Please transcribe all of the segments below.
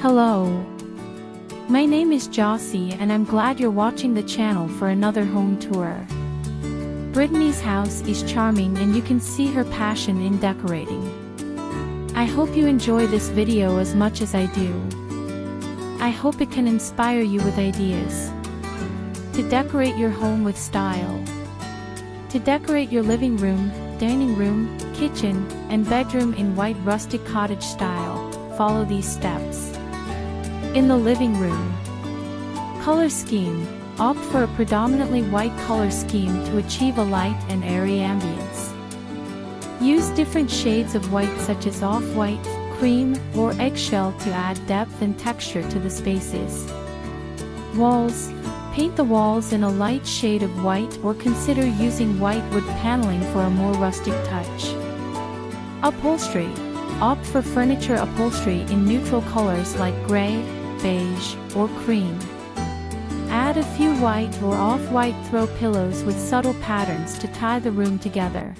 Hello. My name is Jossie and I'm glad you're watching the channel for another home tour. Brittany's house is charming and you can see her passion in decorating. I hope you enjoy this video as much as I do. I hope it can inspire you with ideas to decorate your home with style. To decorate your living room, dining room, kitchen, and bedroom in white rustic cottage style, follow these steps. In the living room, color scheme, opt for a predominantly white color scheme to achieve a light and airy ambience. Use different shades of white such as off-white, cream, or eggshell to add depth and texture to the spaces. Walls, paint the walls in a light shade of white or consider using white wood paneling for a more rustic touch. Upholstery, opt for furniture upholstery in neutral colors like gray, beige, or cream. Add a few white or off-white throw pillows with subtle patterns to tie the room together.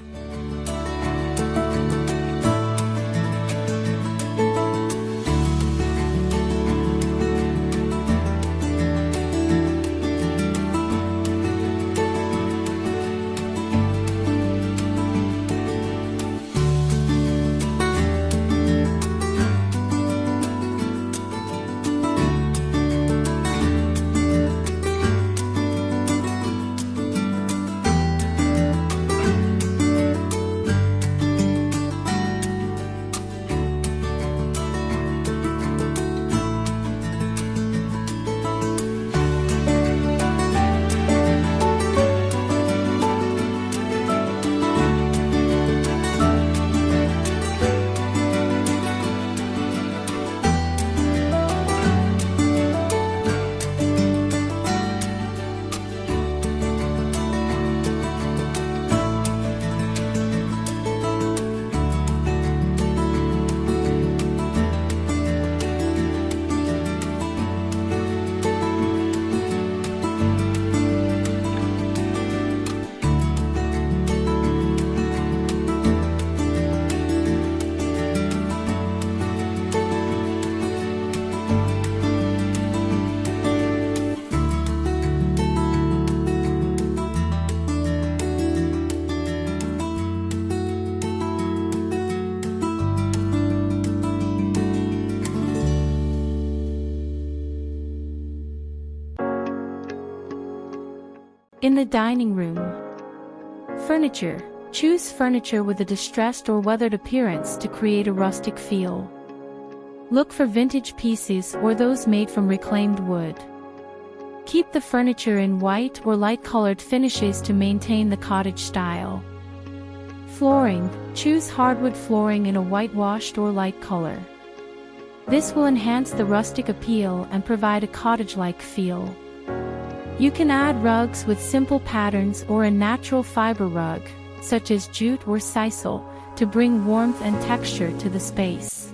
In the dining room, furniture. Choose furniture with a distressed or weathered appearance to create a rustic feel. Look for vintage pieces or those made from reclaimed wood. Keep the furniture in white or light-colored finishes to maintain the cottage style. Flooring. Choose hardwood flooring in a whitewashed or light color. This will enhance the rustic appeal and provide a cottage-like feel. You can add rugs with simple patterns or a natural fiber rug, such as jute or sisal, to bring warmth and texture to the space.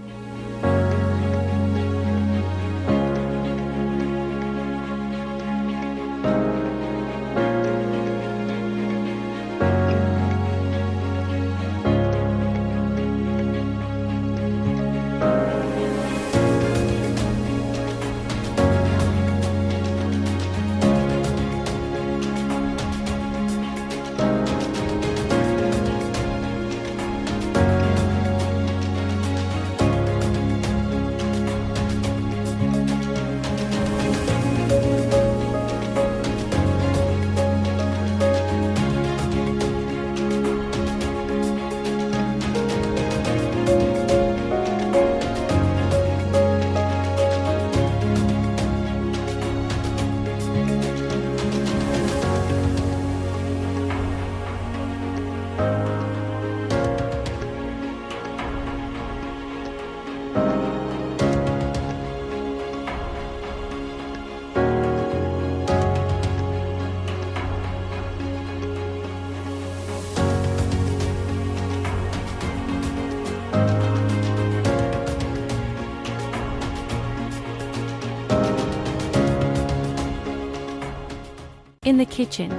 In the kitchen,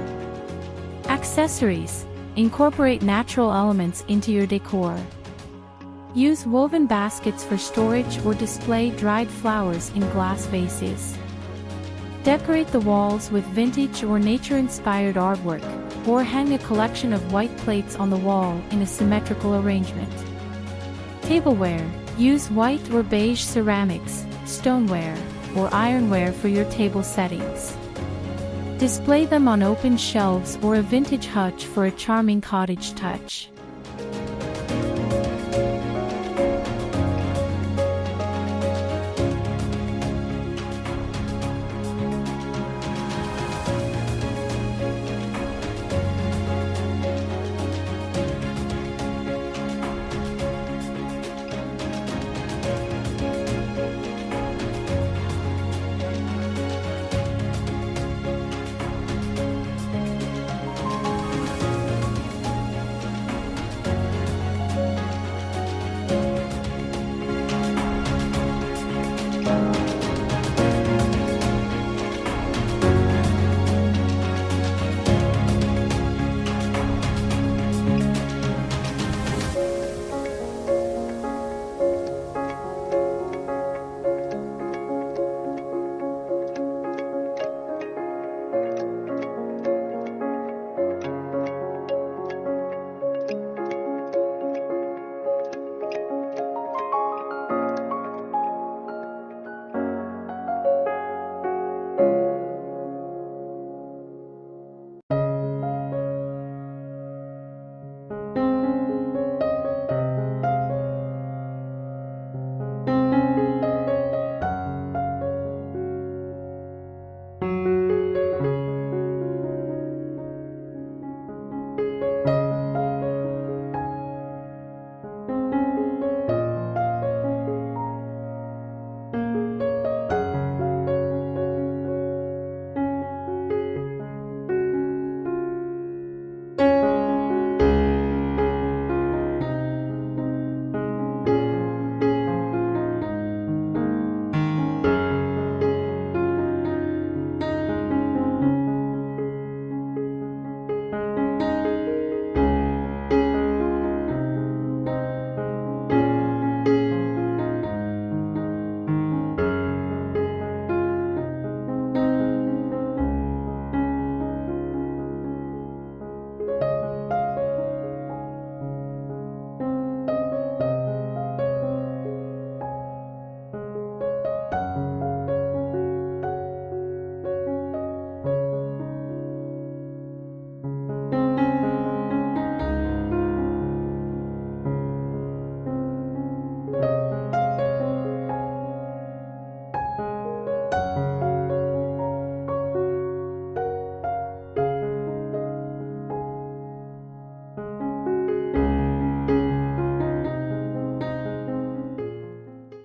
accessories. Incorporate natural elements into your decor. Use woven baskets for storage or display dried flowers in glass vases. Decorate the walls with vintage or nature-inspired artwork, or hang a collection of white plates on the wall in a symmetrical arrangement. Tableware. Use white or beige ceramics, stoneware, or ironware for your table settings. Display them on open shelves or a vintage hutch for a charming cottage touch.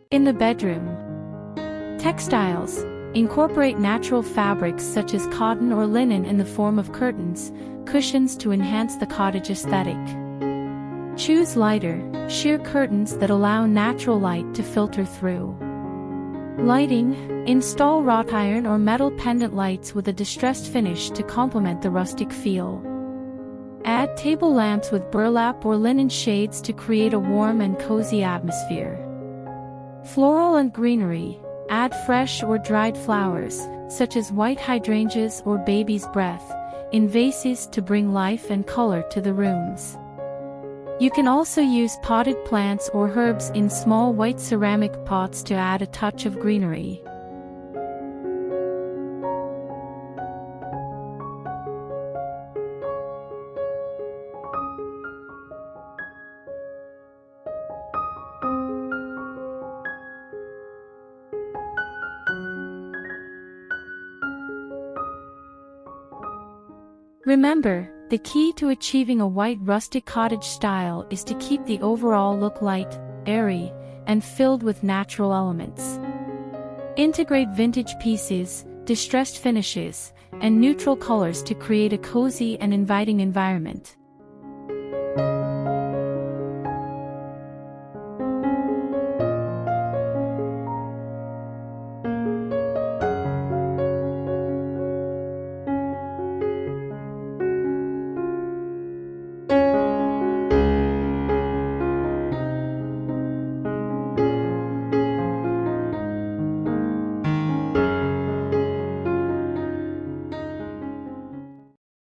In the bedroom. Textiles. Incorporate natural fabrics such as cotton or linen in the form of curtains, cushions to enhance the cottage aesthetic. Choose lighter, sheer curtains that allow natural light to filter through. Lighting. Install wrought iron or metal pendant lights with a distressed finish to complement the rustic feel. Add table lamps with burlap or linen shades to create a warm and cozy atmosphere. Floral and greenery. Add fresh or dried flowers, such as white hydrangeas or baby's breath, in vases to bring life and color to the rooms. You can also use potted plants or herbs in small white ceramic pots to add a touch of greenery. Remember, the key to achieving a white rustic cottage style is to keep the overall look light, airy, and filled with natural elements. Integrate vintage pieces, distressed finishes, and neutral colors to create a cozy and inviting environment.